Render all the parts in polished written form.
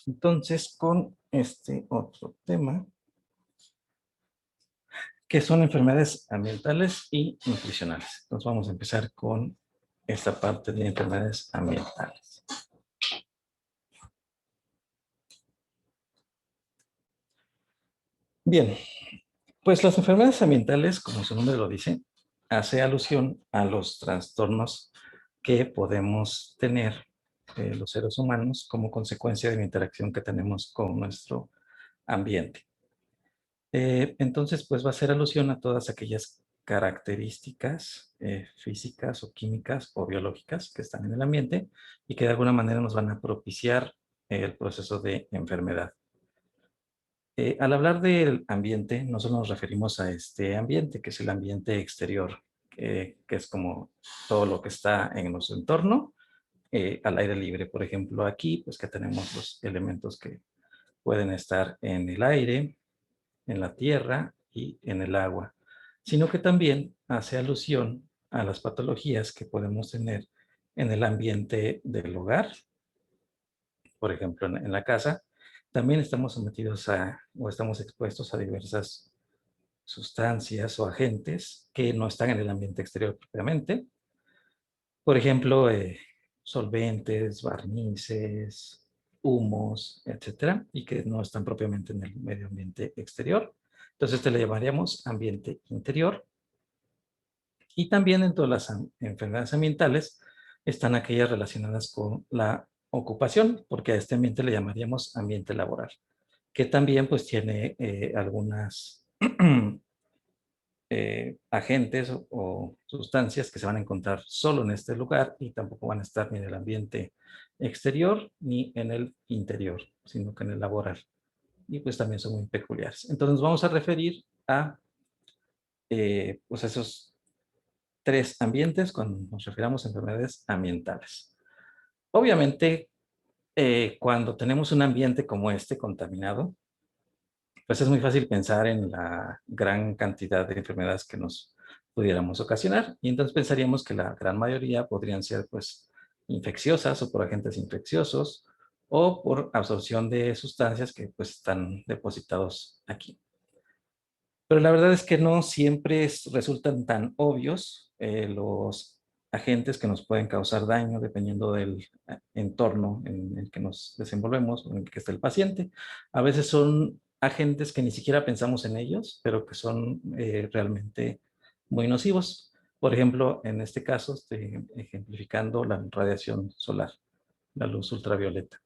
entonces con este otro tema, que son enfermedades ambientales y nutricionales. Entonces vamos a empezar con esta parte de enfermedades ambientales. Bien, pues las enfermedades ambientales, como su nombre lo dice, hace alusión a los trastornos que podemos tener los seres humanos como consecuencia de la interacción que tenemos con nuestro ambiente. Entonces, pues va a hacer alusión a todas aquellas características físicas o químicas o biológicas que están en el ambiente y que de alguna manera nos van a propiciar el proceso de enfermedad. Al hablar del ambiente, no solo nos referimos a este ambiente, que es el ambiente exterior, que es como todo lo que está en nuestro entorno, al aire libre. Por ejemplo, aquí, pues que tenemos los elementos que pueden estar en el aire, en la tierra y en el agua, sino que también hace alusión a las patologías que podemos tener en el ambiente del hogar, por ejemplo, en la casa. También estamos sometidos o estamos expuestos a diversas sustancias o agentes que no están en el ambiente exterior propiamente. Por ejemplo, solventes, barnices, humos, etcétera, y que no están propiamente en el medio ambiente exterior. Entonces, le llamaríamos ambiente interior. Y también dentro de las enfermedades ambientales están aquellas relacionadas con la ocupación, porque a este ambiente le llamaríamos ambiente laboral, que también pues tiene algunas agentes o sustancias que se van a encontrar solo en este lugar y tampoco van a estar ni en el ambiente exterior ni en el interior, sino que en el laboral. Y pues también son muy peculiares. Entonces nos vamos a referir a pues esos tres ambientes cuando nos refiramos a enfermedades ambientales. Obviamente, cuando tenemos un ambiente como este contaminado, pues es muy fácil pensar en la gran cantidad de enfermedades que nos pudiéramos ocasionar. Y entonces pensaríamos que la gran mayoría podrían ser pues infecciosas o por agentes infecciosos o por absorción de sustancias que pues están depositados aquí. Pero la verdad es que no siempre resultan tan obvios los agentes que nos pueden causar daño dependiendo del entorno en el que nos desenvolvemos o en el que está el paciente. A veces son agentes que ni siquiera pensamos en ellos, pero que son realmente muy nocivos. Por ejemplo, en este caso estoy ejemplificando la radiación solar, la luz ultravioleta,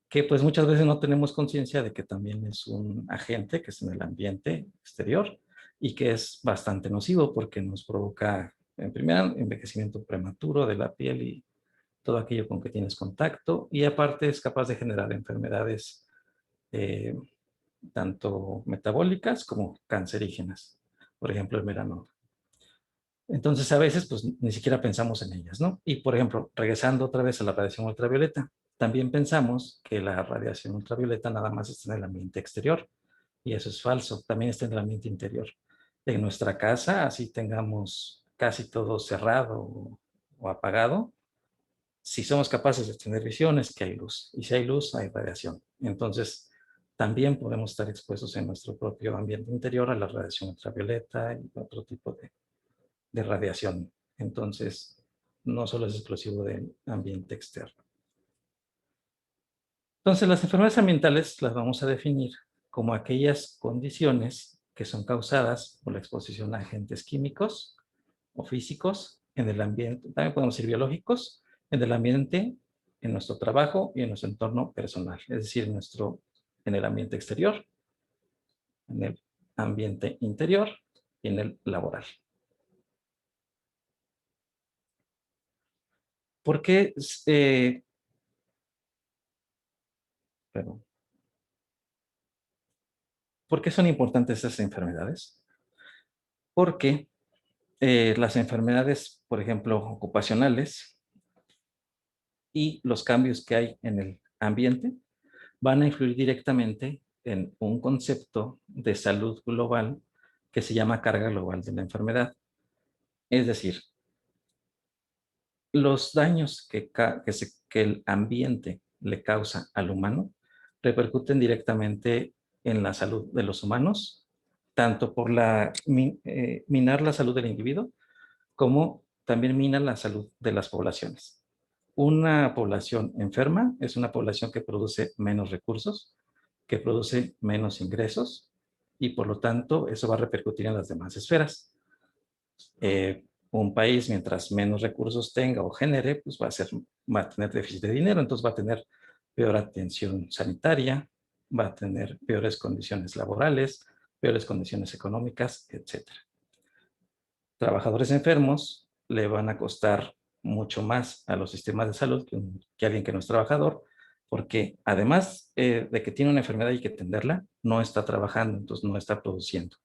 que pues muchas veces no tenemos conciencia de que también es un agente que es en el ambiente exterior y que es bastante nocivo porque nos provoca, en primer envejecimiento prematuro de la piel y todo aquello con que tienes contacto, y aparte es capaz de generar enfermedades eh, tanto metabólicas como cancerígenas, por ejemplo el melanoma. Entonces a veces pues ni siquiera pensamos en ellas, ¿no? Y por ejemplo, regresando otra vez a la radiación ultravioleta, también pensamos que la radiación ultravioleta nada más está en el ambiente exterior, y eso es falso, también está en el ambiente interior. En nuestra casa, así tengamos casi todo cerrado o apagado, si somos capaces de tener visiones, que hay luz, y si hay luz, hay radiación. Entonces, también podemos estar expuestos en nuestro propio ambiente interior a la radiación ultravioleta y otro tipo de radiación. Entonces, no solo es exclusivo del ambiente externo. Entonces, las enfermedades ambientales las vamos a definir como aquellas condiciones que son causadas por la exposición a agentes químicos o físicos en el ambiente, también podemos decir biológicos, en el ambiente, en nuestro trabajo y en nuestro entorno personal, es decir, en el ambiente exterior, en el ambiente interior y en el laboral. ¿Por qué perdón, ¿por qué son importantes estas enfermedades? Porque las enfermedades, por ejemplo, ocupacionales y los cambios que hay en el ambiente van a influir directamente en un concepto de salud global que se llama carga global de la enfermedad. Es decir, los daños que el ambiente le causa al humano repercuten directamente en la salud de los humanos, tanto por minar la salud del individuo, como también mina la salud de las poblaciones. Una población enferma es una población que produce menos recursos, que produce menos ingresos, y por lo tanto eso va a repercutir en las demás esferas. Un país, mientras menos recursos tenga o genere, pues va a tener déficit de dinero, entonces va a tener peor atención sanitaria, va a tener peores condiciones laborales, peores condiciones económicas, etcétera. Trabajadores enfermos le van a costar mucho más a los sistemas de salud que alguien que no es trabajador, porque además de que tiene una enfermedad y hay que atenderla, no está trabajando, entonces no está produciendo.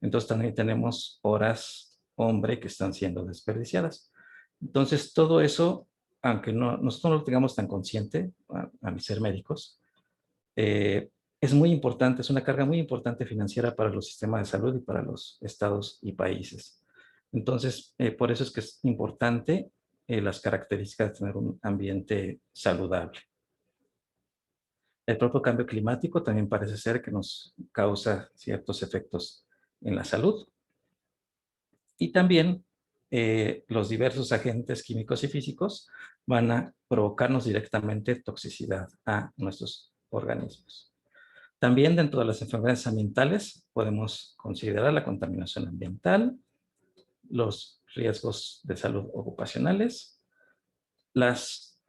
Entonces también tenemos horas hombre que están siendo desperdiciadas. Entonces todo eso, aunque nosotros no lo tengamos tan consciente, al ser médicos, es muy importante, es una carga muy importante financiera para los sistemas de salud y para los estados y países. Entonces, por eso es que es importante las características de tener un ambiente saludable. El propio cambio climático también parece ser que nos causa ciertos efectos en la salud. Y también los diversos agentes químicos y físicos van a provocarnos directamente toxicidad a nuestros organismos. También dentro de las enfermedades ambientales podemos considerar la contaminación ambiental, los riesgos de salud ocupacionales, las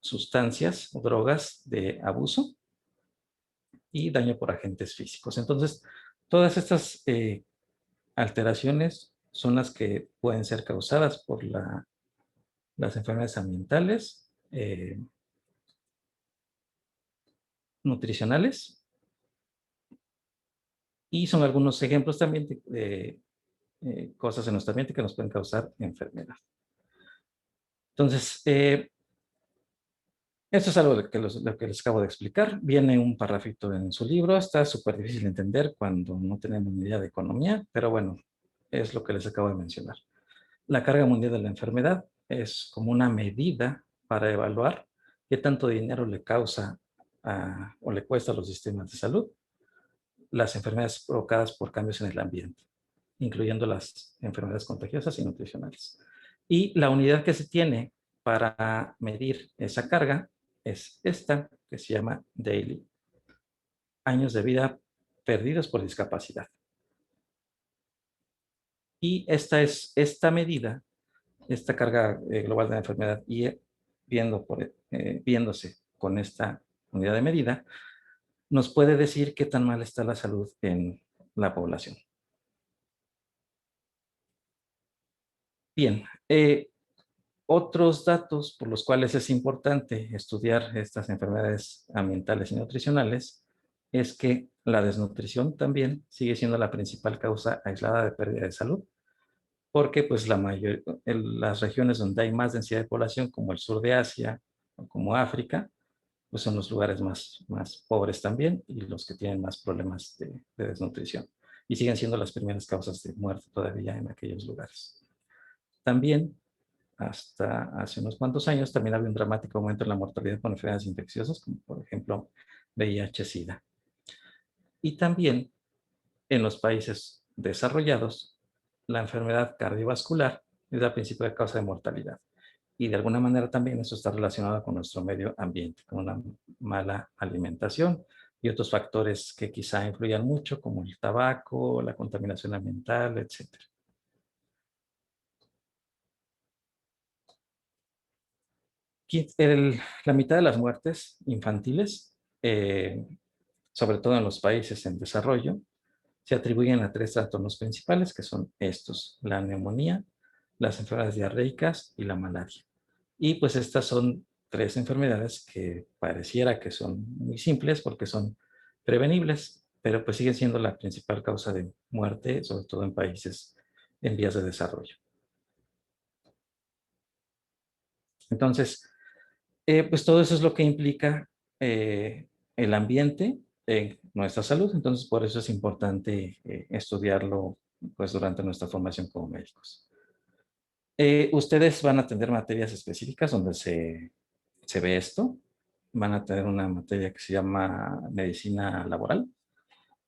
sustancias o drogas de abuso y daño por agentes físicos. Entonces, todas estas alteraciones son las que pueden ser causadas por las enfermedades ambientales, nutricionales, y son algunos ejemplos también de cosas en nuestro ambiente que nos pueden causar enfermedad. Entonces, esto es algo lo que les acabo de explicar. Viene un parrafito en su libro. Está súper difícil de entender cuando no tenemos ni idea de economía, pero bueno, es lo que les acabo de mencionar. La carga mundial de la enfermedad es como una medida para evaluar qué tanto dinero le causa o le cuesta a los sistemas de salud las enfermedades provocadas por cambios en el ambiente, incluyendo las enfermedades contagiosas y nutricionales. Y la unidad que se tiene para medir esa carga es esta, que se llama daily, años de vida perdidos por discapacidad. Y esta medida, esta carga global de la enfermedad, y viéndose con esta unidad de medida, nos puede decir qué tan mal está la salud en la población. Bien, otros datos por los cuales es importante estudiar estas enfermedades ambientales y nutricionales es que la desnutrición también sigue siendo la principal causa aislada de pérdida de salud, porque pues las regiones donde hay más densidad de población, como el sur de Asia o como África, pues son los lugares más pobres también y los que tienen más problemas de desnutrición. Y siguen siendo las primeras causas de muerte todavía en aquellos lugares. También hasta hace unos cuantos años también había un dramático aumento en la mortalidad por enfermedades infecciosas, como por ejemplo VIH-Sida. Y también en los países desarrollados, la enfermedad cardiovascular es la principal causa de mortalidad. Y de alguna manera también eso está relacionado con nuestro medio ambiente, con una mala alimentación y otros factores que quizá influyan mucho, como el tabaco, la contaminación ambiental, etc. La mitad de las muertes infantiles, sobre todo en los países en desarrollo, se atribuyen a tres trastornos principales, que son estos: la neumonía, las enfermedades diarreicas y la malaria. Y pues estas son tres enfermedades que pareciera que son muy simples porque son prevenibles, pero pues siguen siendo la principal causa de muerte, sobre todo en países en vías de desarrollo. Entonces, pues todo eso es lo que implica el ambiente en nuestra salud. Entonces, por eso es importante estudiarlo pues durante nuestra formación como médicos. Ustedes van a tener materias específicas donde se ve esto. van a tener una materia que se llama medicina laboral.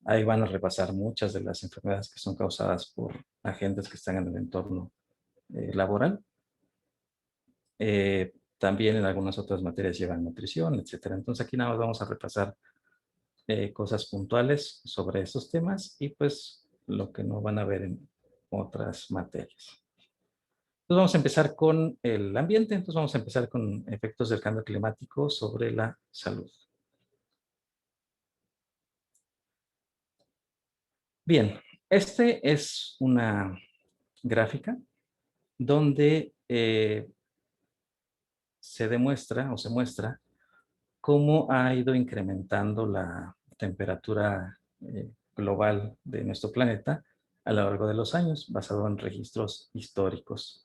Ahí van a repasar muchas de las enfermedades que son causadas por agentes que están en el entorno laboral. También en algunas otras materias llevan nutrición, etcétera. Entonces aquí nada más vamos a repasar cosas puntuales sobre estos temas y pues lo que no van a ver en otras materias. Entonces vamos a empezar con el ambiente. Entonces vamos a empezar con efectos del cambio climático sobre la salud. Bien, este es una gráfica donde se demuestra o se muestra cómo ha ido incrementando la temperatura global de nuestro planeta a lo largo de los años, basado en registros históricos.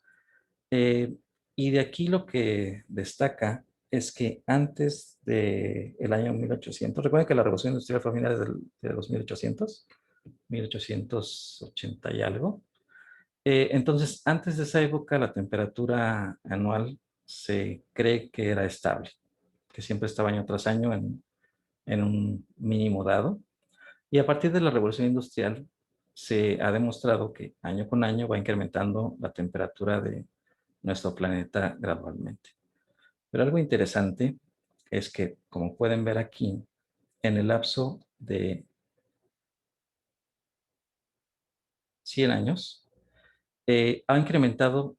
Eh, y de aquí lo que destaca es que antes del año 1800, recuerden que la revolución industrial fue a finales de los 1800, 1880 y algo. Entonces, antes de esa época, la temperatura anual se cree que era estable, que siempre estaba año tras año en un mínimo dado. Y a partir de la revolución industrial, se ha demostrado que año con año va incrementando la temperatura de nuestro planeta gradualmente. Pero algo interesante es que, como pueden ver aquí, en el lapso de 100 años, ha incrementado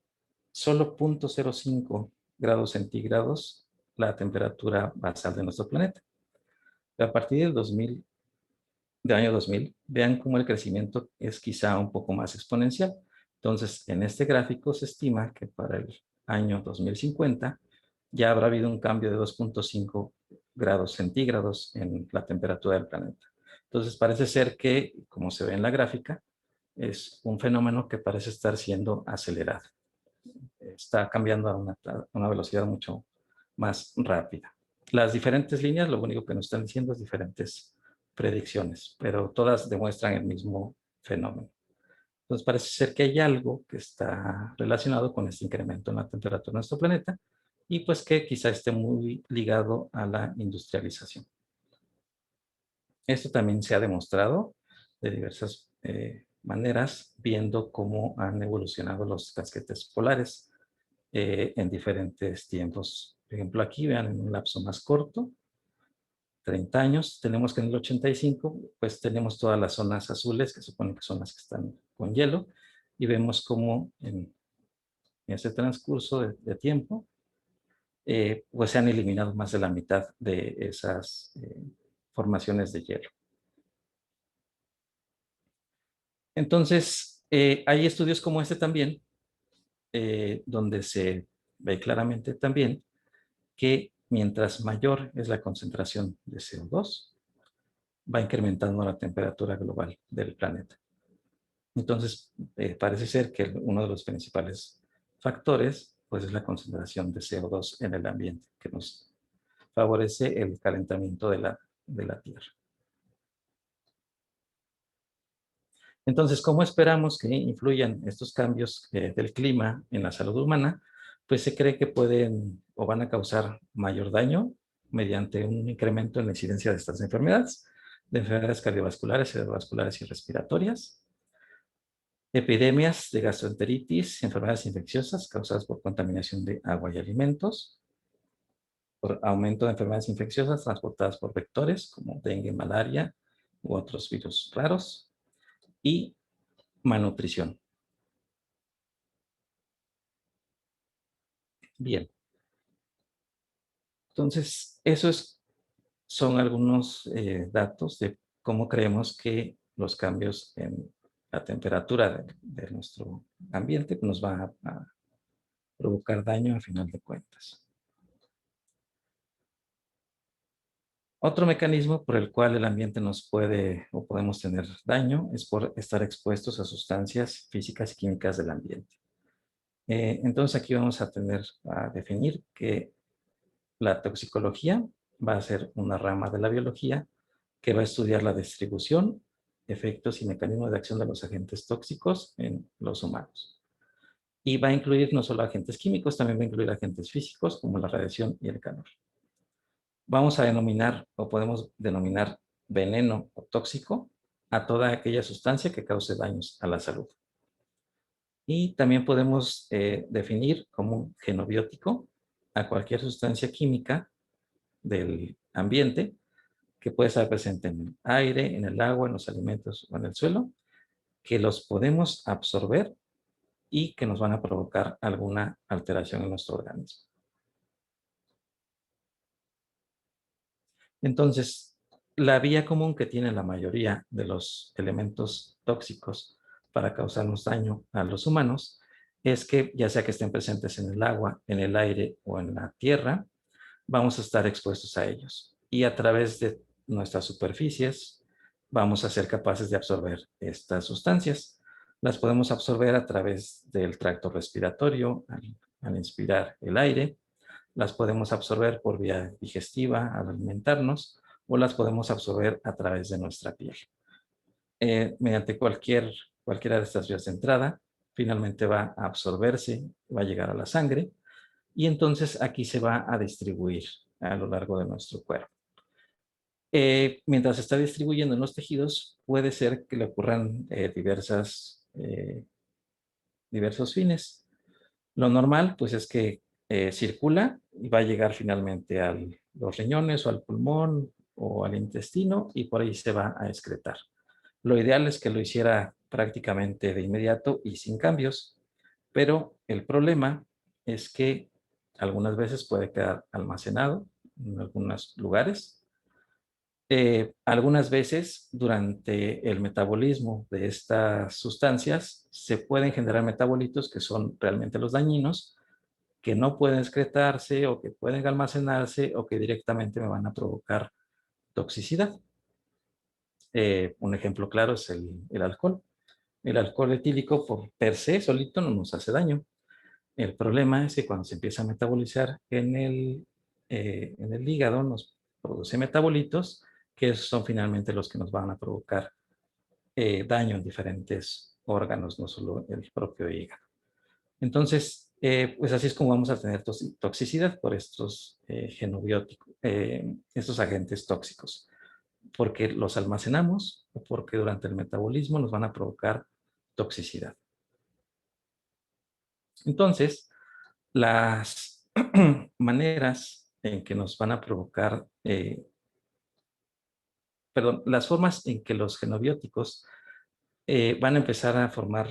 solo 0.05 grados centígrados la temperatura basal de nuestro planeta. A partir del año 2000, vean cómo el crecimiento es quizá un poco más exponencial. Entonces, en este gráfico se estima que para el año 2050 ya habrá habido un cambio de 2.5 grados centígrados en la temperatura del planeta. Entonces, parece ser que, como se ve en la gráfica, es un fenómeno que parece estar siendo acelerado. Está cambiando a una velocidad mucho más rápida. Las diferentes líneas, lo único que nos están diciendo es diferentes predicciones, pero todas demuestran el mismo fenómeno. Entonces parece ser que hay algo que está relacionado con este incremento en la temperatura de nuestro planeta y pues que quizá esté muy ligado a la industrialización. Esto también se ha demostrado de diversas maneras, viendo cómo han evolucionado los casquetes polares en diferentes tiempos. Por ejemplo, aquí vean en un lapso más corto, 30 años, tenemos que en el 85, pues tenemos todas las zonas azules, que supone que son las que están con hielo, y vemos cómo en ese transcurso de tiempo, pues se han eliminado más de la mitad de esas formaciones de hielo. Entonces, hay estudios como este también, donde se ve claramente también que mientras mayor es la concentración de CO2, va incrementando la temperatura global del planeta. Entonces, parece ser que uno de los principales factores pues, es la concentración de CO2 en el ambiente, que nos favorece el calentamiento de la Tierra. Entonces, ¿cómo esperamos que influyan estos cambios del clima en la salud humana? Pues se cree que pueden o van a causar mayor daño mediante un incremento en la incidencia de estas enfermedades, de enfermedades cardiovasculares, cerebrovasculares y respiratorias, epidemias de gastroenteritis, enfermedades infecciosas causadas por contaminación de agua y alimentos, por aumento de enfermedades infecciosas transportadas por vectores como dengue, malaria u otros virus raros, y malnutrición. Bien, entonces esos son algunos datos de cómo creemos que los cambios en la temperatura de nuestro ambiente nos van a provocar daño a final de cuentas. Otro mecanismo por el cual el ambiente nos puede o podemos tener daño es por estar expuestos a sustancias físicas y químicas del ambiente. Entonces aquí vamos a definir que la toxicología va a ser una rama de la biología que va a estudiar la distribución, efectos y mecanismos de acción de los agentes tóxicos en los humanos. Y va a incluir no solo agentes químicos, también va a incluir agentes físicos como la radiación y el calor. Vamos a denominar o podemos denominar veneno o tóxico a toda aquella sustancia que cause daños a la salud. Y también podemos definir como un genobiótico a cualquier sustancia química del ambiente que puede estar presente en el aire, en el agua, en los alimentos o en el suelo, que los podemos absorber y que nos van a provocar alguna alteración en nuestro organismo. Entonces, la vía común que tiene la mayoría de los elementos tóxicos para causarnos daño a los humanos es que, ya sea que estén presentes en el agua, en el aire o en la tierra, vamos a estar expuestos a ellos. Y a través de nuestras superficies vamos a ser capaces de absorber estas sustancias. Las podemos absorber a través del tracto respiratorio, al inspirar el aire. Las podemos absorber por vía digestiva al alimentarnos o las podemos absorber a través de nuestra piel. Mediante cualquiera de estas vías de entrada, finalmente va a absorberse, va a llegar a la sangre y entonces aquí se va a distribuir a lo largo de nuestro cuerpo. Mientras se está distribuyendo en los tejidos, puede ser que le ocurran diversos fines. Lo normal, pues, es que circula y va a llegar finalmente a los riñones o al pulmón o al intestino y por ahí se va a excretar. Lo ideal es que lo hiciera prácticamente de inmediato y sin cambios, pero el problema es que algunas veces puede quedar almacenado en algunos lugares. Algunas veces durante el metabolismo de estas sustancias se pueden generar metabolitos que son realmente los dañinos, que no pueden excretarse o que pueden almacenarse o que directamente me van a provocar toxicidad. Un ejemplo claro es el alcohol. El alcohol etílico por per se solito no nos hace daño. El problema es que cuando se empieza a metabolizar en el hígado nos produce metabolitos que son finalmente los que nos van a provocar daño en diferentes órganos, no solo el propio hígado. Entonces, pues así es como vamos a tener toxicidad por estos genobióticos, estos agentes tóxicos, porque los almacenamos o porque durante el metabolismo nos van a provocar toxicidad. Entonces, las maneras en que nos van a provocar, perdón, las formas en que los genobióticos van a empezar a formar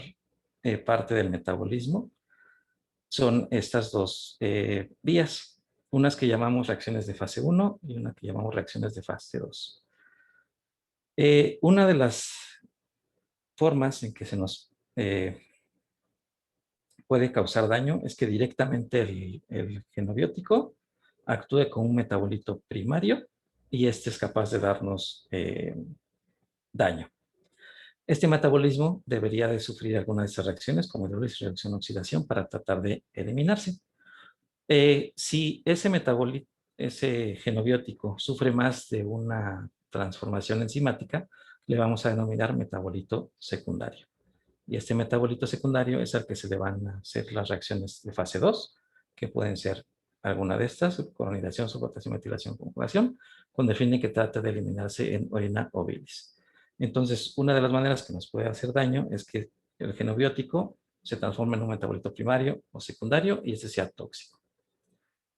parte del metabolismo son estas dos vías, unas que llamamos reacciones de fase 1 y una que llamamos reacciones de fase 2. Una de las formas en que se nos puede causar daño es que directamente el genobiótico actúe como un metabolito primario y este es capaz de darnos daño. Este metabolismo debería de sufrir alguna de estas reacciones, como hidrólisis, reacción, oxidación, para tratar de eliminarse. Si ese genobiótico sufre más de una transformación enzimática, le vamos a denominar metabolito secundario. Y este metabolito secundario es al que se le van a hacer las reacciones de fase 2, que pueden ser alguna de estas: colonización, subrotación, metilación, conjugación, con el fin de que trata de eliminarse en orina o bilis. Entonces, una de las maneras que nos puede hacer daño es que el genobiótico se transforme en un metabolito primario o secundario y ese sea tóxico.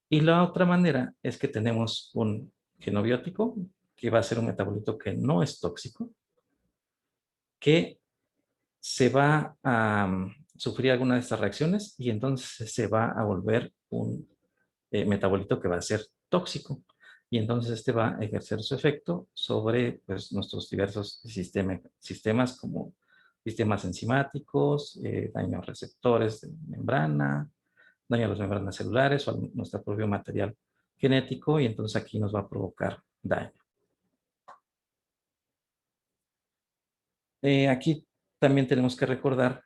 Y la otra manera es que tenemos un genobiótico que va a ser un metabolito que no es tóxico, que se va a sufrir alguna de estas reacciones y entonces se va a volver un metabolito que va a ser tóxico. Y entonces este va a ejercer su efecto sobre, pues, nuestros diversos sistemas como sistemas enzimáticos, daño a receptores de membrana, daño a las membranas celulares o a nuestro propio material genético, y entonces aquí nos va a provocar daño. Aquí también tenemos que recordar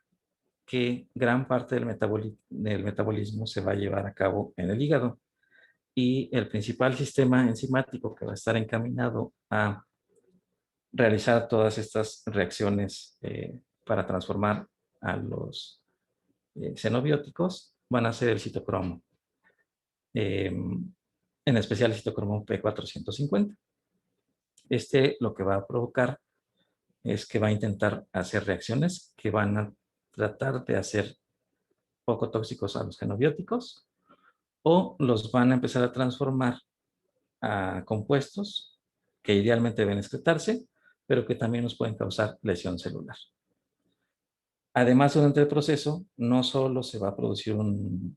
que gran parte del metabolismo se va a llevar a cabo en el hígado y el principal sistema enzimático que va a estar encaminado a realizar todas estas reacciones para transformar a los xenobióticos van a ser el citocromo. en especial el citocromo P450. Lo que va a provocar es que va a intentar hacer reacciones que van a tratar de hacer poco tóxicos a los genobióticos o los van a empezar a transformar a compuestos que idealmente deben excretarse, pero que también nos pueden causar lesión celular. Además, durante el proceso, no solo se va a producir un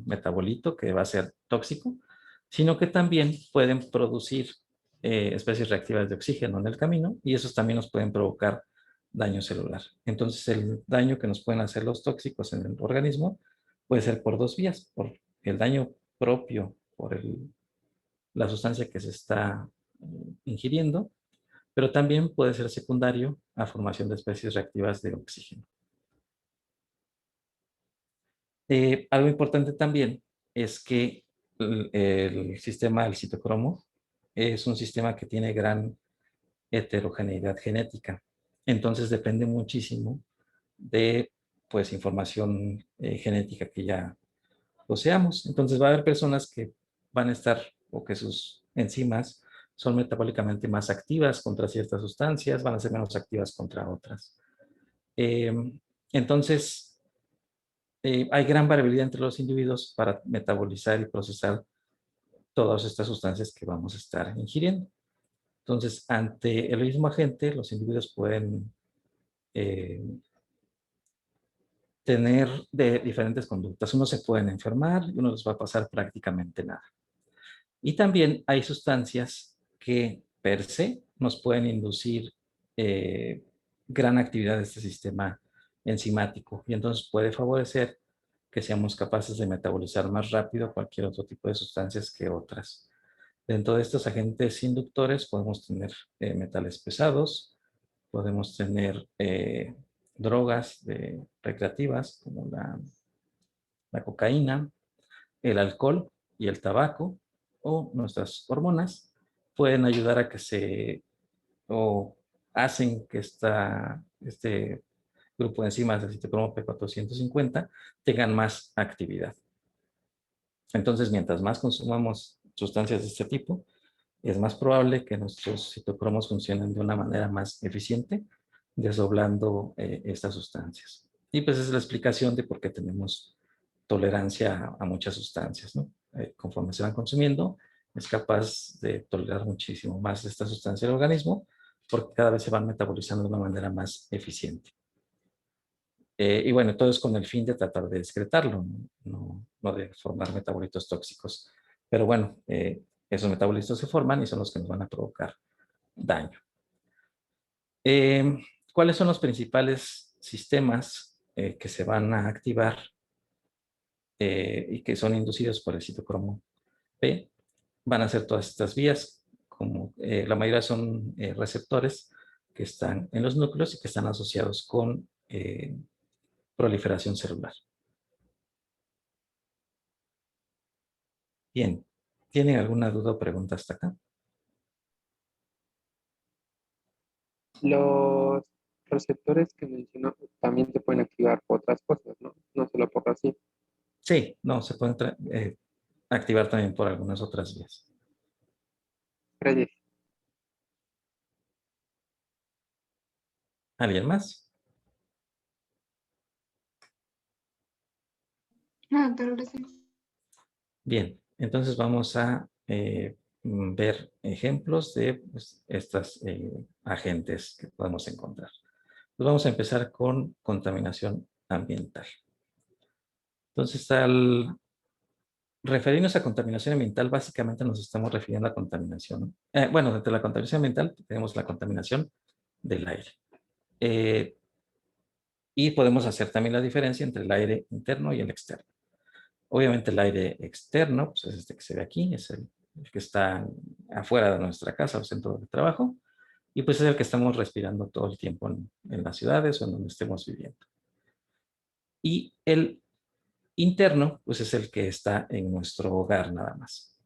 metabolito que va a ser tóxico, sino que también pueden producir especies reactivas de oxígeno en el camino y esos también nos pueden provocar daño celular. Entonces, el daño que nos pueden hacer los tóxicos en el organismo puede ser por dos vías, por el daño propio, por la sustancia que se está ingiriendo, pero también puede ser secundario a formación de especies reactivas de oxígeno. Algo importante también es que el sistema del citocromo es un sistema que tiene gran heterogeneidad genética. Entonces depende muchísimo de pues, información genética que ya poseamos. Entonces va a haber personas que van a estar o que sus enzimas son metabólicamente más activas contra ciertas sustancias, van a ser menos activas contra otras. Entonces, hay gran variabilidad entre los individuos para metabolizar y procesar todas estas sustancias que vamos a estar ingiriendo. Entonces, ante el mismo agente, los individuos pueden eh, tener de diferentes conductas. Unos se pueden enfermar y uno les va a pasar prácticamente nada. Y también hay sustancias que per se nos pueden inducir gran actividad de este sistema enzimático y entonces puede favorecer que seamos capaces de metabolizar más rápido cualquier otro tipo de sustancias que otras. Dentro de estos agentes inductores podemos tener metales pesados, podemos tener drogas recreativas como la cocaína, el alcohol y el tabaco o nuestras hormonas pueden ayudar a que o hacen que este grupo de enzimas del citocromo P450 tengan más actividad. Entonces, mientras más consumamos sustancias de este tipo, es más probable que nuestros citocromos funcionen de una manera más eficiente, desdoblando estas sustancias. Y pues esa es la explicación de por qué tenemos tolerancia a muchas sustancias, ¿no? Conforme se van consumiendo, es capaz de tolerar muchísimo más de esta sustancia del organismo, porque cada vez se van metabolizando de una manera más eficiente. Y bueno, todo es con el fin de tratar de excretarlo, no de formar metabolitos tóxicos. Pero bueno, esos metabolitos se forman y son los que nos van a provocar daño. ¿Cuáles son los principales sistemas que se van a activar y que son inducidos por el citocromo P? Van a ser todas estas vías, como la mayoría son receptores que están en los núcleos y que están asociados con proliferación celular. Bien, ¿tienen alguna duda o pregunta hasta acá? Los receptores que mencionó también se pueden activar por otras cosas, ¿no? No solo por así. Sí, no, se pueden activar también por algunas otras vías. Gracias. ¿Alguien más? No, pero sí. Bien, entonces vamos a ver ejemplos de pues, estos agentes que podemos encontrar. Pues vamos a empezar con contaminación ambiental. Entonces, al referirnos a contaminación ambiental, básicamente nos estamos refiriendo a contaminación. Bueno, dentro de la contaminación ambiental tenemos la contaminación del aire. Y podemos hacer también la diferencia entre el aire interno y el externo. Obviamente el aire externo, pues es este que se ve aquí, es el que está afuera de nuestra casa o centro de trabajo, y pues es el que estamos respirando todo el tiempo en las ciudades o en donde estemos viviendo. Y el interno, pues es el que está en nuestro hogar nada más.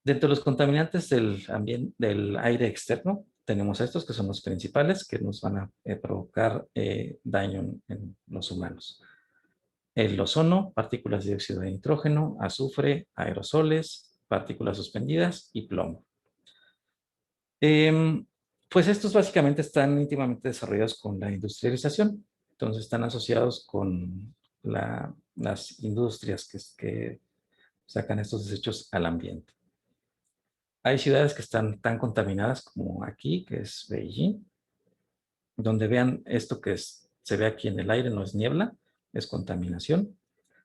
Dentro de los contaminantes del aire externo, tenemos estos que son los principales que nos van a provocar daño en los humanos. el ozono, partículas de dióxido de nitrógeno, azufre, aerosoles, partículas suspendidas y plomo. Pues estos básicamente están íntimamente desarrollados con la industrialización. Entonces están asociados con las industrias que sacan estos desechos al ambiente. Hay ciudades que están tan contaminadas como aquí, que es Beijing, donde vean esto que se ve aquí en el aire, no es niebla, es contaminación.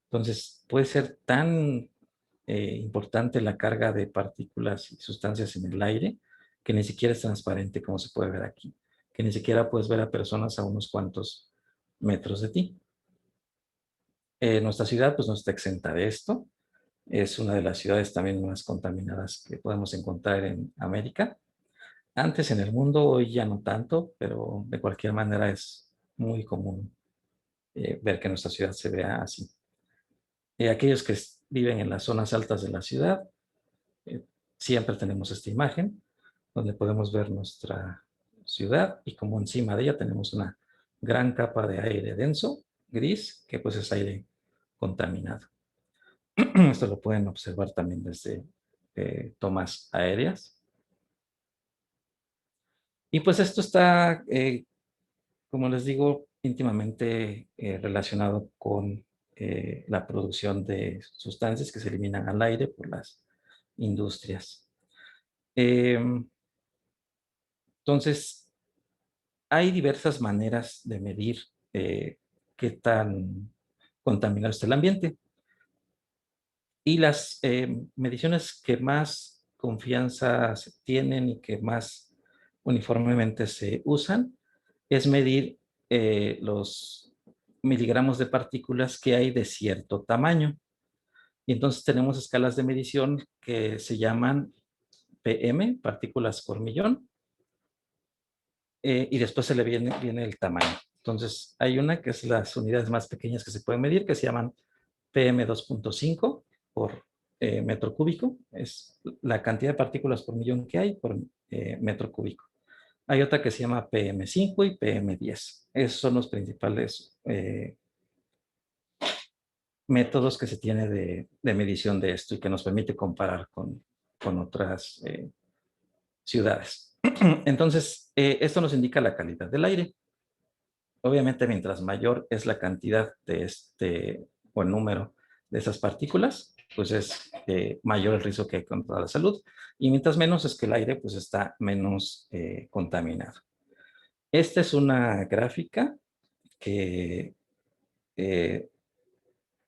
Entonces puede ser tan importante la carga de partículas y sustancias en el aire que ni siquiera es transparente como se puede ver aquí, que ni siquiera puedes ver a personas a unos cuantos metros de ti. Nuestra ciudad pues no está exenta de esto. Es una de las ciudades también más contaminadas que podemos encontrar en América. Antes en el mundo, hoy ya no tanto, pero de cualquier manera es muy común ver que nuestra ciudad se vea así. Aquellos que viven en las zonas altas de la ciudad, eh, siempre tenemos esta imagen donde podemos ver nuestra ciudad y como encima de ella tenemos una gran capa de aire denso, gris, que pues es aire contaminado. Esto lo pueden observar también desde tomas aéreas. Y pues esto está, como les digo, íntimamente relacionado con la producción de sustancias que se eliminan al aire por las industrias. Entonces, hay diversas maneras de medir qué tan contaminado está el ambiente. Y las mediciones que más confianza se tienen y que más uniformemente se usan es medir los miligramos de partículas que hay de cierto tamaño. Y entonces tenemos escalas de medición que se llaman PM, partículas por millón, y después se le viene el tamaño. Entonces hay una que es las unidades más pequeñas que se pueden medir, que se llaman PM2.5 por metro cúbico. Es la cantidad de partículas por millón que hay por metro cúbico. Hay otra que se llama PM5 y PM10. Esos son los principales métodos que se tiene de medición de esto y que nos permite comparar con otras ciudades. Entonces, esto nos indica la calidad del aire. Obviamente, mientras mayor es la cantidad de o el número de esas partículas, pues es mayor el riesgo que hay contra la salud. Y mientras menos es que el aire pues está menos contaminado. Esta es una gráfica que eh,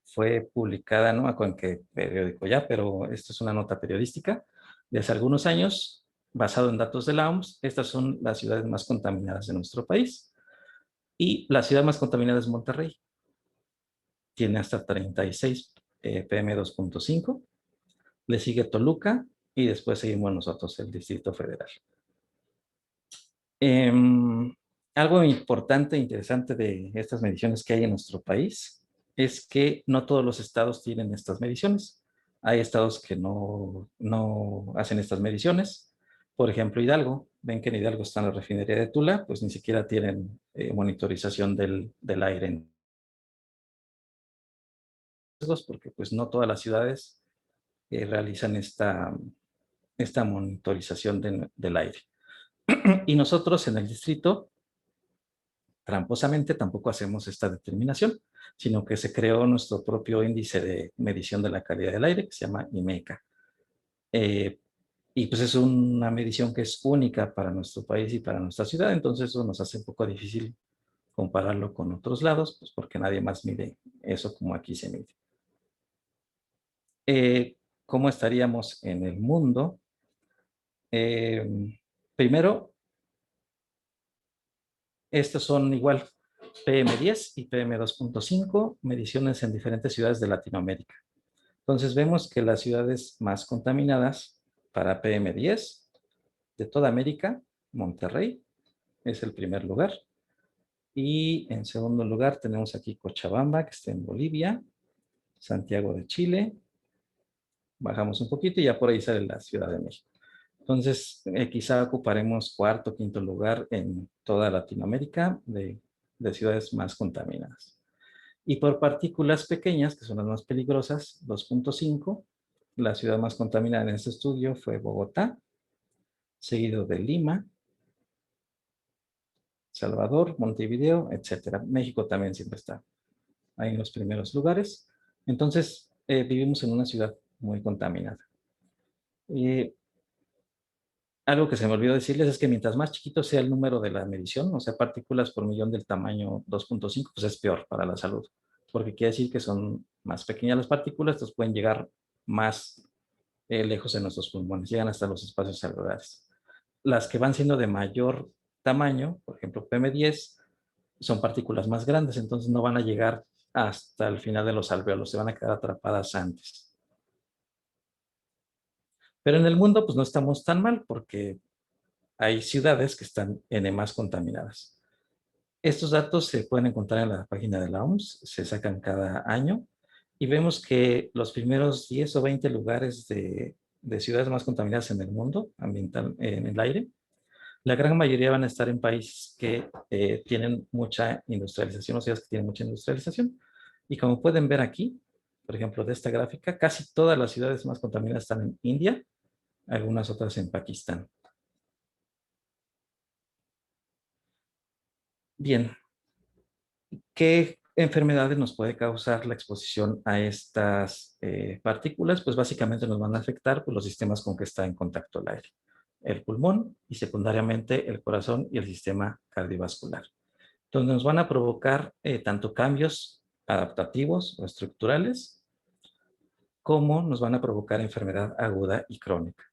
fue publicada, no me acuerdo en qué periódico ya, pero esta es una nota periodística de hace algunos años, basado en datos de la OMS. Estas son las ciudades más contaminadas de nuestro país. Y la ciudad más contaminada es Monterrey. Tiene hasta 36 PM2.5. Le sigue Toluca y después seguimos nosotros, el Distrito Federal. Algo importante e interesante de estas mediciones que hay en nuestro país es que no todos los estados tienen estas mediciones. Hay estados que no hacen estas mediciones. Por ejemplo, Hidalgo. Ven que en Hidalgo está la refinería de Tula, pues ni siquiera tienen monitorización del aire en riesgos, porque pues no todas las ciudades realizan esta monitorización del aire. Y nosotros en el distrito, tramposamente, tampoco hacemos esta determinación, sino que se creó nuestro propio índice de medición de la calidad del aire, que se llama IMECA. Y pues es una medición que es única para nuestro país y para nuestra ciudad, entonces eso nos hace un poco difícil compararlo con otros lados, pues porque nadie más mide eso como aquí se mide. ¿Cómo estaríamos en el mundo? Primero, estos son igual PM10 y PM2.5, mediciones en diferentes ciudades de Latinoamérica. Entonces vemos que las ciudades más contaminadas para PM10 de toda América, Monterrey es el primer lugar. Y en segundo lugar tenemos aquí Cochabamba, que está en Bolivia, Santiago de Chile. Bajamos un poquito y ya por ahí sale la Ciudad de México. Entonces, quizá ocuparemos cuarto, quinto lugar en toda Latinoamérica de ciudades más contaminadas. Y por partículas pequeñas, que son las más peligrosas, 2.5. La ciudad más contaminada en este estudio fue Bogotá, seguido de Lima, Salvador, Montevideo, etcétera. México también siempre está ahí en los primeros lugares. Entonces, vivimos en una ciudad muy contaminada. Eh, Algo que se me olvidó decirles es que mientras más chiquito sea el número de la medición, o sea, partículas por millón del tamaño 2.5, pues es peor para la salud, porque quiere decir que son más pequeñas las partículas, entonces pueden llegar más lejos en nuestros pulmones, llegan hasta los espacios alveolares. Las que van siendo de mayor tamaño, por ejemplo, PM10, son partículas más grandes, entonces no van a llegar hasta el final de los alveolos, se van a quedar atrapadas antes. Pero en el mundo, pues no estamos tan mal, porque hay ciudades que están N más contaminadas. Estos datos se pueden encontrar en la página de la OMS, se sacan cada año y vemos que los primeros 10 o 20 lugares de ciudades más contaminadas en el mundo, ambiental, en el aire, la gran mayoría van a estar en países que tienen mucha industrialización, o ciudades que tienen mucha industrialización. Y como pueden ver aquí, por ejemplo, de esta gráfica, casi todas las ciudades más contaminadas están en India, algunas otras en Pakistán. Bien, ¿qué enfermedades nos puede causar la exposición a estas partículas? Pues básicamente nos van a afectar por los sistemas con que está en contacto el aire. El pulmón y secundariamente el corazón y el sistema cardiovascular. Donde nos van a provocar tanto cambios adaptativos o estructurales, como nos van a provocar enfermedad aguda y crónica.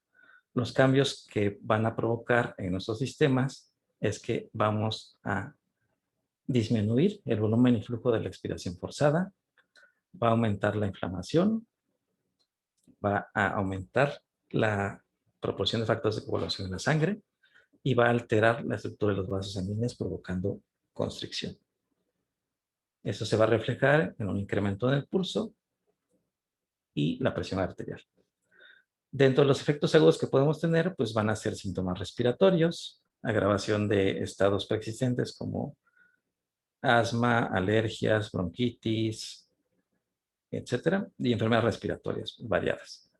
Los cambios que van a provocar en nuestros sistemas es que vamos a disminuir el volumen y flujo de la expiración forzada, va a aumentar la inflamación, va a aumentar la proporción de factores de coagulación en la sangre y va a alterar la estructura de los vasos sanguíneos provocando constricción. Eso se va a reflejar en un incremento en el pulso y la presión arterial. Dentro de los efectos agudos que podemos tener, pues van a ser síntomas respiratorios, agravación de estados preexistentes como asma, alergias, bronquitis, etcétera, y enfermedades respiratorias variadas.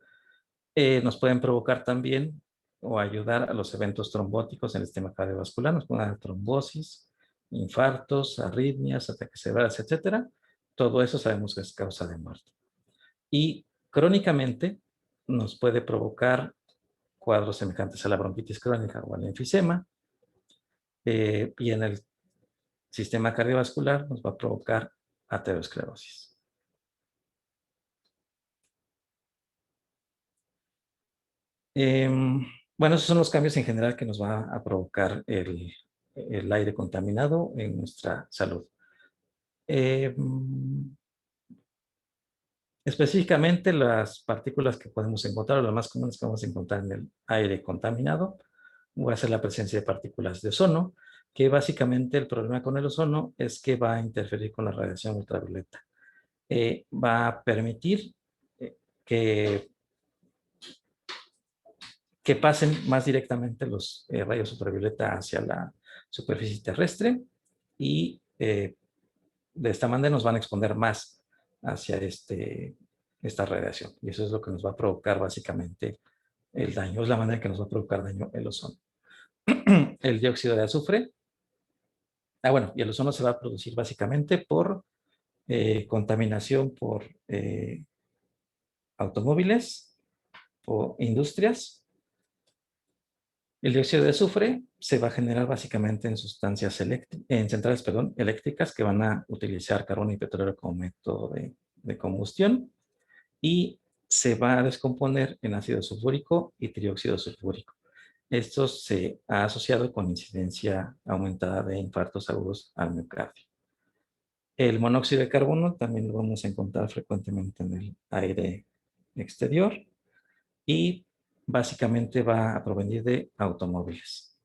Nos pueden provocar también o ayudar a los eventos trombóticos en el sistema cardiovascular, nos pueden dar trombosis, infartos, arritmias, ataques cerebrales, etcétera. Todo eso sabemos que es causa de muerte. Y crónicamente nos puede provocar cuadros semejantes a la bronquitis crónica o al enfisema, y en el sistema cardiovascular nos va a provocar aterosclerosis. Bueno, esos son los cambios en general que nos va a provocar el aire contaminado en nuestra salud. Específicamente las partículas que podemos encontrar, o las más comunes que vamos a encontrar en el aire contaminado, va a ser la presencia de partículas de ozono, que básicamente el problema con el ozono es que va a interferir con la radiación ultravioleta. Va a permitir que que pasen más directamente los rayos ultravioleta hacia la superficie terrestre y de esta manera nos van a exponer más hacia esta radiación. Y eso es lo que nos va a provocar básicamente el daño. Es la manera que nos va a provocar daño el ozono. El dióxido de azufre. Bueno, y el ozono se va a producir básicamente por contaminación por automóviles o industrias. El dióxido de azufre se va a generar básicamente en sustancias en centrales, eléctricas que van a utilizar carbón y petróleo como método de combustión y se va a descomponer en ácido sulfúrico y trióxido sulfúrico. Esto se ha asociado con incidencia aumentada de infartos agudos al miocardio. El monóxido de carbono también lo vamos a encontrar frecuentemente en el aire exterior y básicamente va a provenir de automóviles.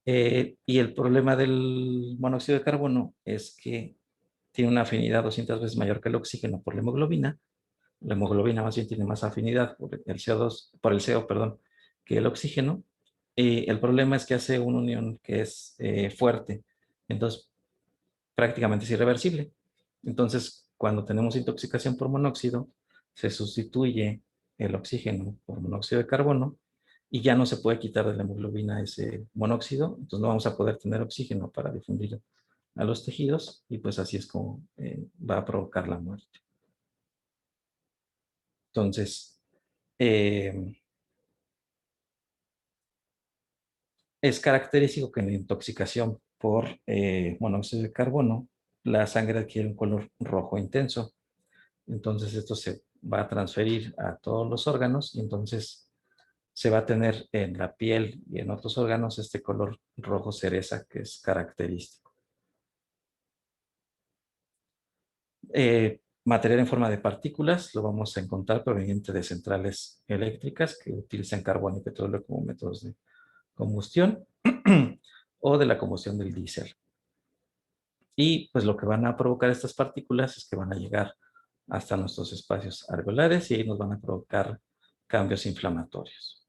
Y el problema del monóxido de carbono es que tiene una afinidad 200 veces mayor que el oxígeno por la hemoglobina. La hemoglobina más bien tiene más afinidad por el CO2, por el CO, perdón, que el oxígeno. El problema es que hace una unión que es fuerte, entonces prácticamente es irreversible. Entonces, cuando tenemos intoxicación por monóxido, se sustituye el oxígeno por monóxido de carbono y ya no se puede quitar de la hemoglobina ese monóxido, entonces no vamos a poder tener oxígeno para difundir a los tejidos y pues así es como va a provocar la muerte. Entonces, eh, es característico que en la intoxicación por monóxido de carbono, la sangre adquiere un color rojo intenso. Entonces esto se va a transferir a todos los órganos y entonces se va a tener en la piel y en otros órganos este color rojo cereza que es característico. Material en forma de partículas lo vamos a encontrar proveniente de centrales eléctricas que utilizan carbón y petróleo como métodos de combustión o de la combustión del diésel. Y pues lo que van a provocar estas partículas es que van a llegar hasta nuestros espacios alveolares y ahí nos van a provocar cambios inflamatorios.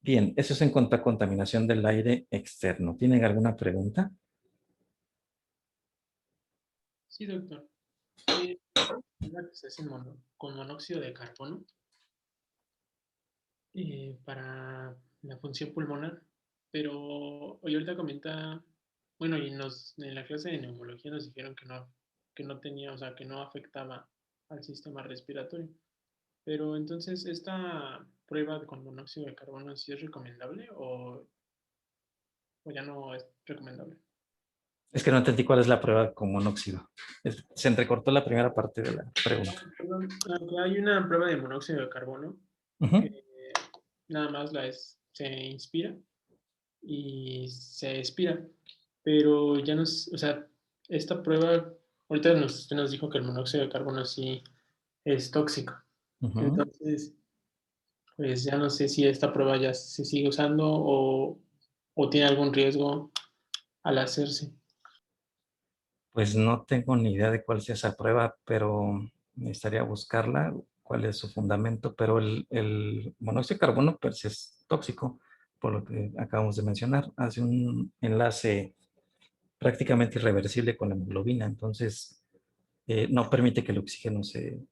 Bien, eso es en cuanto a contaminación del aire externo. ¿Tienen alguna pregunta? Sí, doctor. La que se hace con monóxido de carbono para la función pulmonar, pero hoy ahorita comenta, bueno, y en la clase de neumología nos dijeron que no tenía, o sea, que no afectaba al sistema respiratorio. Pero entonces, ¿esta prueba con monóxido de carbono sí es recomendable o ya no es recomendable? Es que no entendí cuál es la prueba con monóxido. Se entrecortó la primera parte de la pregunta. Perdón, hay una prueba de monóxido de carbono Ujú. que nada más se inspira y se expira, pero ya no es, o sea, esta prueba, ahorita usted nos dijo que el monóxido de carbono sí es tóxico, Ujú. entonces, pues ya no sé si esta prueba ya se sigue usando o tiene algún riesgo al hacerse. Pues no tengo ni idea de cuál sea esa prueba, pero necesitaría buscarla, cuál es su fundamento, pero el monóxido de carbono pues, es tóxico, por lo que acabamos de mencionar. Hace un enlace prácticamente irreversible con la hemoglobina, entonces no permite que el oxígeno se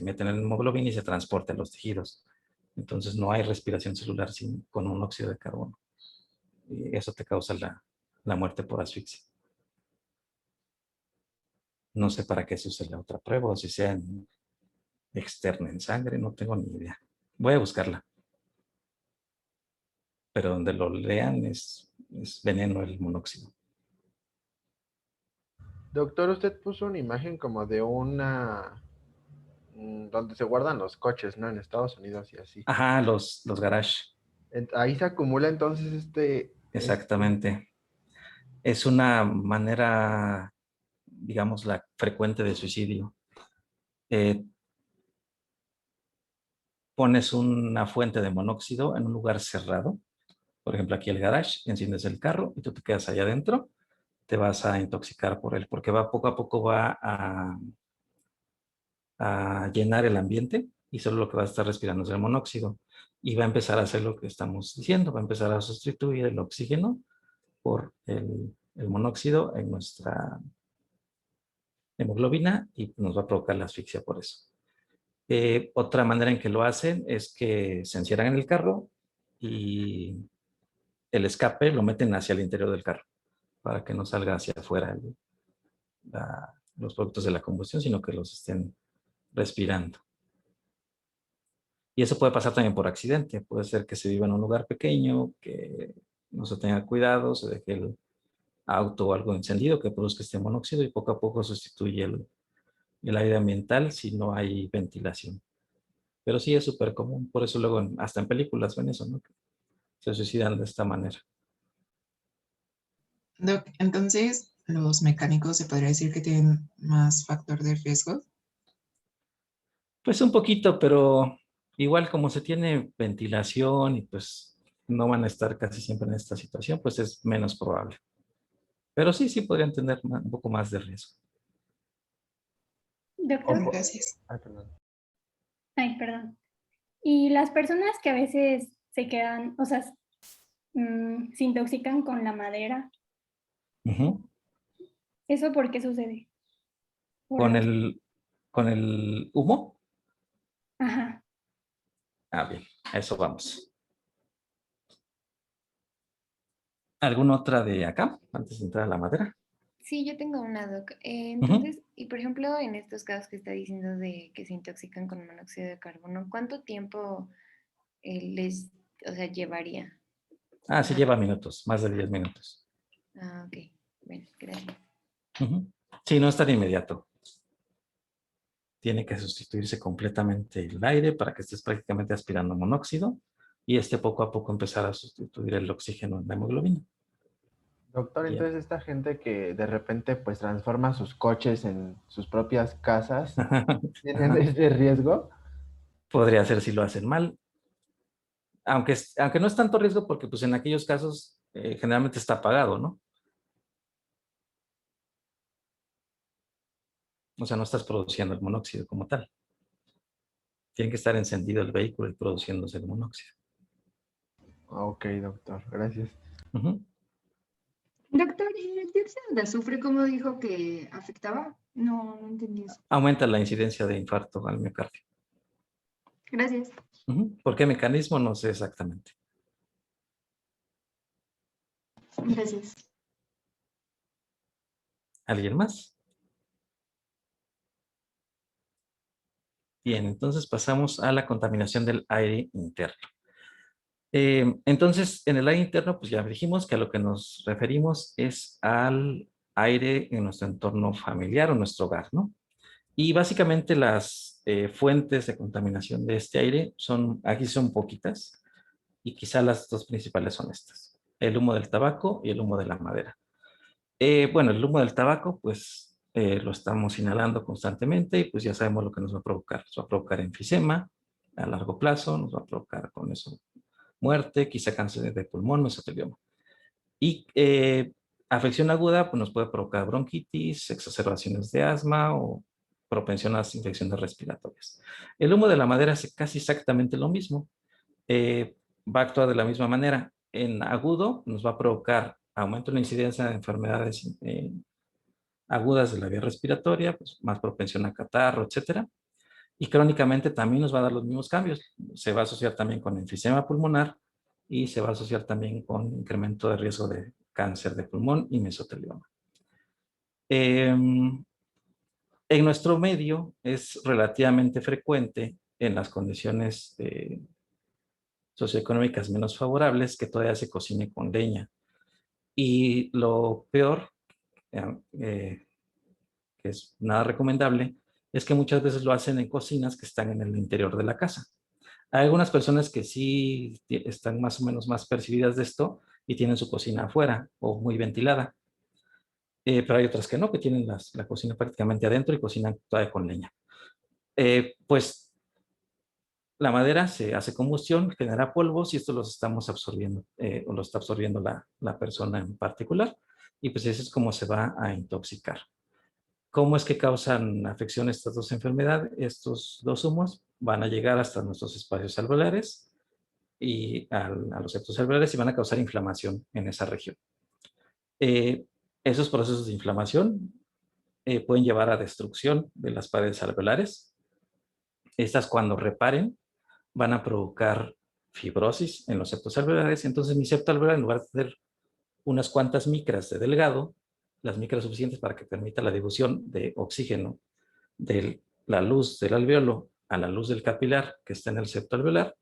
meta en la hemoglobina y se transporte a los tejidos. Entonces no hay respiración celular con un óxido de carbono. Y eso te causa la muerte por asfixia. No sé para qué se usa la otra prueba o si sea externa en sangre, no tengo ni idea. Voy a buscarla, pero donde lo lean es veneno el monóxido. Doctor, usted puso una imagen como de donde se guardan los coches, ¿no? En Estados Unidos y así. Ajá, los garage, Ahí se acumula entonces exactamente. Es una manera, digamos, la frecuente de suicidio. Eh, Pones una fuente de monóxido en un lugar cerrado, por ejemplo aquí el garage, enciendes el carro y tú te quedas allá adentro, te vas a intoxicar por él, porque poco a poco va a llenar el ambiente y solo lo que va a estar respirando es el monóxido y va a empezar a hacer lo que estamos diciendo, va a empezar a sustituir el oxígeno por el monóxido en nuestra hemoglobina y nos va a provocar la asfixia por eso. Otra manera en que lo hacen es que se encierran en el carro y el escape lo meten hacia el interior del carro para que no salga hacia afuera los productos de la combustión, sino que los estén respirando. Y eso puede pasar también por accidente. Puede ser que se viva en un lugar pequeño, que no se tenga cuidado, se deje el auto o algo encendido que produzca este monóxido y poco a poco sustituye el aire ambiental si no hay ventilación. Pero sí es súper común, por eso luego hasta en películas ven eso, ¿no? Que se suicidan de esta manera. Doc, entonces, ¿los mecánicos se podría decir que tienen más factor de riesgo? Pues un poquito, pero igual como se tiene ventilación y pues no van a estar casi siempre en esta situación, pues es menos probable. Pero sí, sí podrían tener un poco más de riesgo. Bueno, Doctor, gracias. Ay, perdón. ay, perdón. Y las personas que a veces se quedan, o sea, se intoxican con la madera. Ujú. ¿Eso por qué sucede? Por Con los- con el humo. Ajá. Ah, bien, a eso vamos. ¿Alguna otra de acá, antes de entrar a la madera? Sí, yo tengo una, Doc. Ujú. Entonces, y por ejemplo, en estos casos que está diciendo de que se intoxican con monóxido de carbono, ¿cuánto tiempo les, o sea, llevaría? Ah, sí Ajá. lleva minutos, más de 10 minutos. Ah, ok. Bueno, gracias. Ujú. Sí, no es tan inmediato. Tiene que sustituirse completamente el aire para que estés prácticamente aspirando monóxido y poco a poco empezar a sustituir el oxígeno en la hemoglobina. Doctor, Bien. entonces esta gente que de repente pues transforma sus coches en sus propias casas, ¿tienen ese riesgo? Podría ser si lo hacen mal. Aunque no es tanto riesgo porque pues en aquellos casos generalmente está apagado, ¿no? O sea, no estás produciendo el monóxido como tal. Tiene que estar encendido el vehículo y produciéndose el monóxido. Ok, doctor, gracias. Ujú. Doctor, ¿y el dióxido de azufre cómo dijo que afectaba? No, no entendí eso. Aumenta la incidencia de infarto al miocardio. Gracias. Ujú. ¿Por qué mecanismo? No sé exactamente. Gracias. ¿Alguien más? Bien, entonces pasamos a la contaminación del aire interno. Entonces, en el aire interno, pues ya dijimos que a lo que nos referimos es al aire en nuestro entorno familiar o nuestro hogar, ¿no? Y básicamente las fuentes de contaminación de este aire aquí son poquitas, y quizá las dos principales son estas: el humo del tabaco y el humo de la madera. Bueno, el humo del tabaco, pues lo estamos inhalando constantemente y pues ya sabemos lo que nos va a provocar. Nos va a provocar enfisema a largo plazo, nos va a provocar con eso muerte, quizá cáncer de pulmón, mesotelioma. Y afección aguda, pues nos puede provocar bronquitis, exacerbaciones de asma o propensión a las infecciones respiratorias. El humo de la madera hace casi exactamente lo mismo. Va a actuar de la misma manera. En agudo nos va a provocar aumento en la incidencia de enfermedades agudas de la vía respiratoria, pues más propensión a catarro, etcétera. Y crónicamente también nos va a dar los mismos cambios. Se va a asociar también con enfisema pulmonar y se va a asociar también con incremento de riesgo de cáncer de pulmón y mesotelioma. En nuestro medio es relativamente frecuente en las condiciones socioeconómicas menos favorables que todavía se cocine con leña. Y lo peor, eh, que es nada recomendable, es que muchas veces lo hacen en cocinas que están en el interior de la casa. Hay algunas personas que sí están más o menos más percibidas de esto y tienen su cocina afuera o muy ventilada, pero hay otras que no, que tienen la cocina prácticamente adentro y cocinan todavía con leña. Pues la madera se hace combustión, genera polvos y esto los estamos absorbiendo, o lo está absorbiendo la persona en particular, y pues eso es como se va a intoxicar. ¿Cómo es que causan afección estas dos enfermedades? Estos dos humos van a llegar hasta nuestros espacios alveolares y a los septos alveolares y van a causar inflamación en esa región. Esos procesos de inflamación pueden llevar a destrucción de las paredes alveolares. Estas, cuando reparen, van a provocar fibrosis en los septos alveolares. Entonces mi septo alveolar, en lugar de tener unas cuantas micras de delgado, las micras suficientes para que permita la difusión de oxígeno de la luz del alveolo a la luz del capilar que está en el septo alveolar,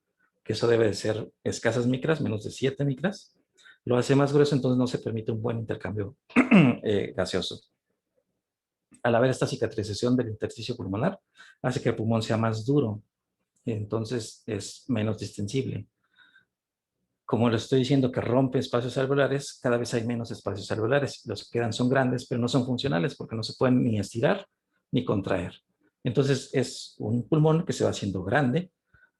que eso debe de ser escasas micras, menos de 7 micras, lo hace más grueso, entonces no se permite un buen intercambio gaseoso. Al haber esta cicatrización del intersticio pulmonar, hace que el pulmón sea más duro, y entonces es menos distensible. Como les estoy diciendo que rompe espacios alveolares, cada vez hay menos espacios alveolares. Los que quedan son grandes, pero no son funcionales porque no se pueden ni estirar ni contraer. Entonces es un pulmón que se va haciendo grande,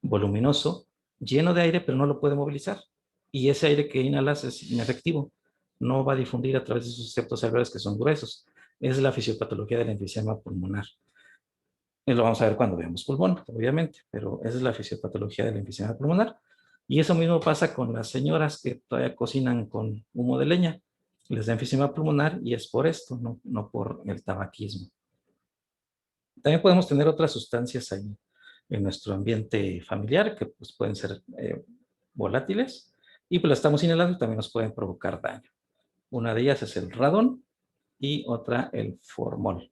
voluminoso, lleno de aire, pero no lo puede movilizar. Y ese aire que inhalas es inefectivo. No va a difundir a través de sus septos alveolares que son gruesos. Es la fisiopatología del enfisema pulmonar. Y lo vamos a ver cuando veamos pulmón, obviamente, pero esa es la fisiopatología del enfisema pulmonar. Y eso mismo pasa con las señoras que todavía cocinan con humo de leña. Les da enfisema pulmonar y es por esto, no por el tabaquismo. También podemos tener otras sustancias ahí en nuestro ambiente familiar que pues, pueden ser volátiles y pues las estamos inhalando y también nos pueden provocar daño. Una de ellas es el radón y otra el formol.